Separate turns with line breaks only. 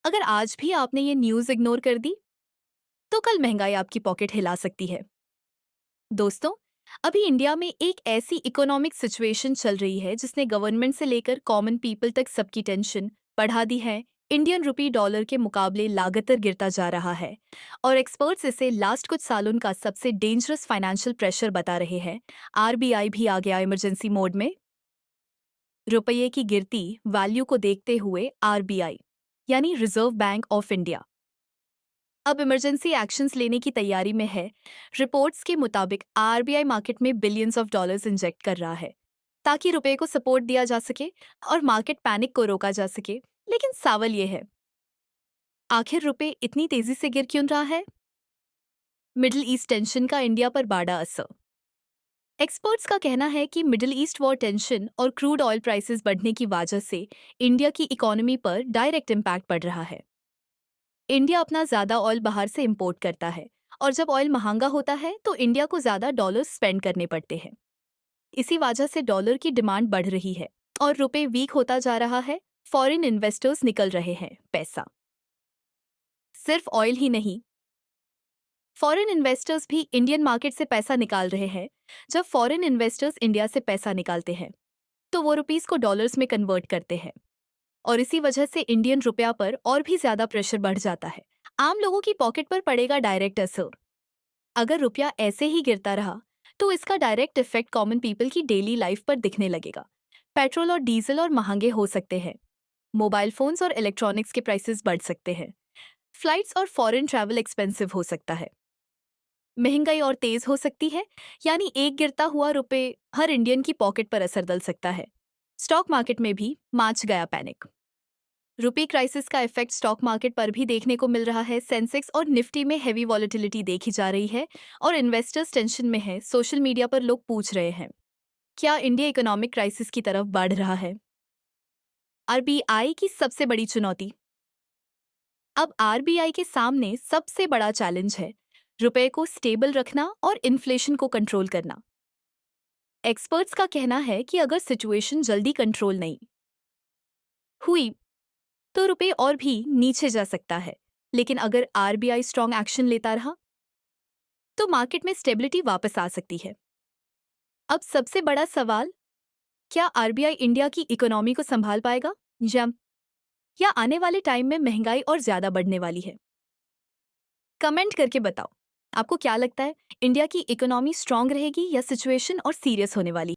अगर आज भी आपने ये न्यूज़ इग्नोर कर दी, तो कल महंगाई आपकी पॉकेट हिला सकती है। दोस्तों, अभी इंडिया में एक ऐसी इकोनॉमिक सिचुएशन चल रही है जिसने गवर्नमेंट से लेकर कॉमन पीपल तक सबकी टेंशन बढ़ा दी है। इंडियन रुपी डॉलर के मुकाबले लगातार गिरता जा रहा है और एक्सपर्ट्स इसे लास्ट कुछ सालों का सबसे डेंजरस फाइनेंशियल प्रेशर बता रहे हैं। आरबीआई भी आ गया इमरजेंसी मोड में। रुपये की गिरती वैल्यू को देखते हुए आरबीआई यानी रिजर्व बैंक ऑफ इंडिया अब इमरजेंसी एक्शंस लेने की तैयारी में है। रिपोर्ट्स के मुताबिक आरबीआई मार्केट में बिलियंस ऑफ डॉलर्स इंजेक्ट कर रहा है ताकि रुपए को सपोर्ट दिया जा सके और मार्केट पैनिक को रोका जा सके। लेकिन सवाल ये है, आखिर रुपए इतनी तेजी से गिर क्यों रहा है? मिडिल ईस्ट टेंशन का इंडिया पर बड़ा असर। एक्सपर्ट्स का कहना है कि मिडिल ईस्ट वॉर टेंशन और क्रूड ऑयल प्राइसेस बढ़ने की वजह से इंडिया की इकोनॉमी पर डायरेक्ट इम्पैक्ट पड़ रहा है। इंडिया अपना ज्यादा ऑयल बाहर से इंपोर्ट करता है और जब ऑयल महंगा होता है तो इंडिया को ज्यादा डॉलर स्पेंड करने पड़ते हैं। इसी वजह से डॉलर की डिमांड बढ़ रही है और रुपए वीक होता जा रहा है। फॉरेन इन्वेस्टर्स निकल रहे हैं पैसा। सिर्फ ऑयल ही नहीं, फॉरेन इन्वेस्टर्स भी इंडियन मार्केट से पैसा निकाल रहे हैं। जब फॉरेन इन्वेस्टर्स इंडिया से पैसा निकालते हैं तो वो रुपीस को डॉलर्स में कन्वर्ट करते हैं और इसी वजह से इंडियन रुपया पर और भी ज्यादा प्रेशर बढ़ जाता है। आम लोगों की पॉकेट पर पड़ेगा डायरेक्ट असर। अगर रुपया ऐसे ही गिरता रहा तो इसका डायरेक्ट इफेक्ट कॉमन पीपल की डेली लाइफ पर दिखने लगेगा। पेट्रोल और डीजल और महंगे हो सकते हैं। मोबाइल फोन्स और इलेक्ट्रॉनिक्स के प्राइसेस बढ़ सकते हैं। फ्लाइट्स और फॉरेन ट्रैवल एक्सपेंसिव हो सकता है। महंगाई और तेज हो सकती है, यानी एक गिरता हुआ रुपए हर इंडियन की पॉकेट पर असर डाल सकता है। स्टॉक मार्केट में भी मच गया पैनिक। रुपी क्राइसिस का इफेक्ट स्टॉक मार्केट पर भी देखने को मिल रहा है। सेंसेक्स और निफ्टी में हैवी वॉलेटिलिटी देखी जा रही है और इन्वेस्टर्स टेंशन में है। सोशल मीडिया पर लोग पूछ रहे हैं, क्या इंडिया इकोनॉमिक क्राइसिस की तरफ बढ़ रहा है? आरबीआई की सबसे बड़ी चुनौती। अब आरबीआई के सामने सबसे बड़ा चैलेंज है रुपए को स्टेबल रखना और इन्फ्लेशन को कंट्रोल करना। एक्सपर्ट्स का कहना है कि अगर सिचुएशन जल्दी कंट्रोल नहीं हुई तो रुपए और भी नीचे जा सकता है। लेकिन अगर आरबीआई स्ट्रॉन्ग एक्शन लेता रहा तो मार्केट में स्टेबिलिटी वापस आ सकती है। अब सबसे बड़ा सवाल, क्या आरबीआई इंडिया की इकोनॉमी को संभाल पाएगा या आने वाले टाइम में महंगाई और ज्यादा बढ़ने वाली है? कमेंट करके बताओ, आपको क्या लगता है, इंडिया की इकोनॉमी स्ट्रांग रहेगी या सिचुएशन और सीरियस होने वाली?